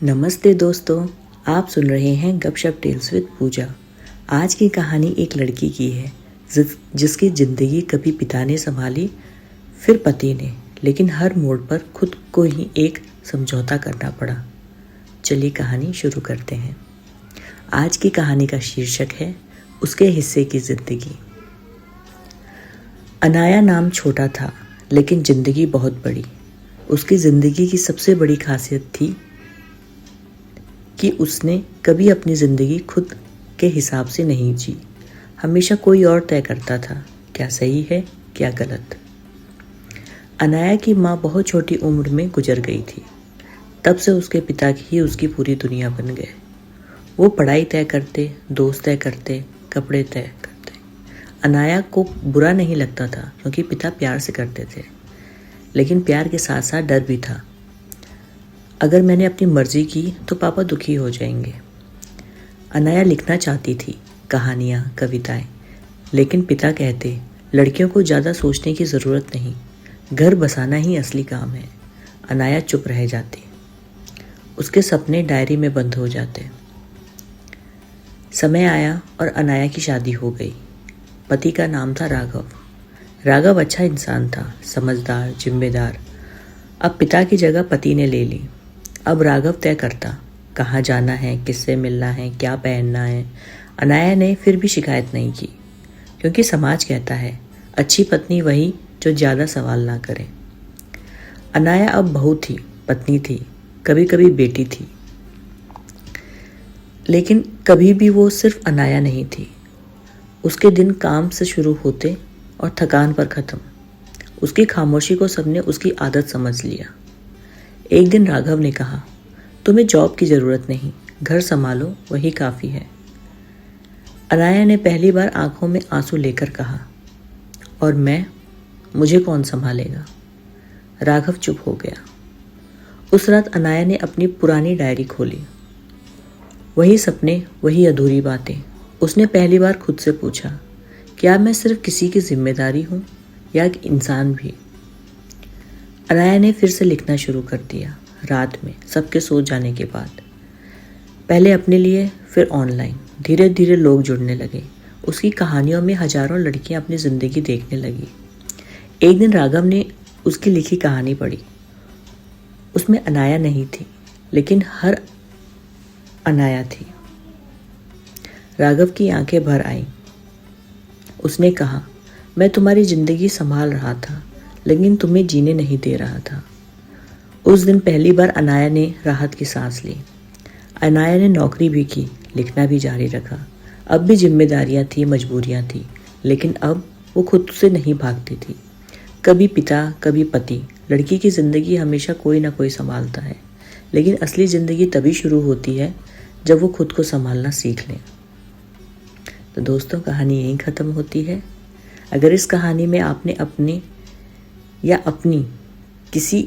नमस्ते दोस्तों, आप सुन रहे हैं गपशप टेल्स विद पूजा। आज की कहानी एक लड़की की है जिसकी ज़िंदगी कभी पिता ने संभाली, फिर पति ने, लेकिन हर मोड़ पर खुद को ही एक समझौता करना पड़ा। चलिए कहानी शुरू करते हैं। आज की कहानी का शीर्षक है उसके हिस्से की ज़िंदगी। अनाया नाम छोटा था, लेकिन ज़िंदगी बहुत बड़ी। उसकी ज़िंदगी की सबसे बड़ी खासियत थी कि उसने कभी अपनी ज़िंदगी खुद के हिसाब से नहीं जी। हमेशा कोई और तय करता था क्या सही है क्या गलत। अनाया की माँ बहुत छोटी उम्र में गुजर गई थी। तब से उसके पिता ही उसकी पूरी दुनिया बन गए। वो पढ़ाई तय करते, दोस्त तय करते, कपड़े तय करते। अनाया को बुरा नहीं लगता था क्योंकि पिता प्यार से करते थे, लेकिन प्यार के साथ साथ डर भी था। अगर मैंने अपनी मर्जी की तो पापा दुखी हो जाएंगे। अनाया लिखना चाहती थी, कहानियाँ, कविताएं, लेकिन पिता कहते लड़कियों को ज़्यादा सोचने की ज़रूरत नहीं, घर बसाना ही असली काम है। अनाया चुप रह जाती। उसके सपने डायरी में बंद हो जाते। समय आया और अनाया की शादी हो गई। पति का नाम था राघव। राघव अच्छा इंसान था, समझदार, जिम्मेदार। अब पिता की जगह पति ने ले ली। अब राघव तय करता कहाँ जाना है, किससे मिलना है, क्या पहनना है। अनाया ने फिर भी शिकायत नहीं की, क्योंकि समाज कहता है अच्छी पत्नी वही जो ज़्यादा सवाल ना करे। अनाया अब बहू थी, पत्नी थी, कभी कभी बेटी थी, लेकिन कभी भी वो सिर्फ अनाया नहीं थी। उसके दिन काम से शुरू होते और थकान पर ख़त्म। उसकी खामोशी को सबने उसकी आदत समझ लिया। एक दिन राघव ने कहा, तुम्हें जॉब की ज़रूरत नहीं, घर संभालो, वही काफ़ी है। अनाया ने पहली बार आंखों में आंसू लेकर कहा, और मुझे कौन संभालेगा। राघव चुप हो गया। उस रात अनाया ने अपनी पुरानी डायरी खोली। वही सपने, वही अधूरी बातें। उसने पहली बार खुद से पूछा, क्या मैं सिर्फ किसी की जिम्मेदारी हूँ या एक इंसान भी। अनाया ने फिर से लिखना शुरू कर दिया, रात में, सबके सो जाने के बाद। पहले अपने लिए, फिर ऑनलाइन। धीरे धीरे लोग जुड़ने लगे। उसकी कहानियों में हजारों लड़कियां अपनी ज़िंदगी देखने लगी। एक दिन राघव ने उसकी लिखी कहानी पढ़ी। उसमें अनाया नहीं थी, लेकिन हर अनाया थी। राघव की आंखें भर आईं। उसने कहा, मैं तुम्हारी ज़िंदगी संभाल रहा था, लेकिन तुम्हें जीने नहीं दे रहा था। उस दिन पहली बार अनाया ने राहत की सांस ली। अनाया ने नौकरी भी की, लिखना भी जारी रखा। अब भी जिम्मेदारियां थी, मजबूरियां थी, लेकिन अब वो खुद से नहीं भागती थी। कभी पिता, कभी पति। लड़की की ज़िंदगी हमेशा कोई ना कोई संभालता है, लेकिन असली ज़िंदगी तभी शुरू होती है जब वो खुद को संभालना सीख लें। तो दोस्तों, कहानी यहीं ख़त्म होती है। अगर इस कहानी में आपने अपने या अपनी किसी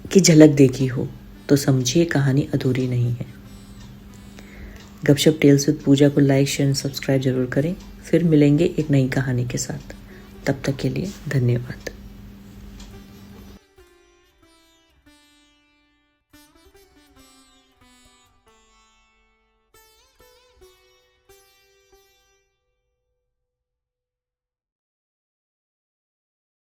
की झलक देखी हो तो समझिए कहानी अधूरी नहीं है। गपशप टेल्स विद पूजा को लाइक, शेयर, सब्सक्राइब जरूर करें। फिर मिलेंगे एक नई कहानी के साथ। तब तक के लिए धन्यवाद।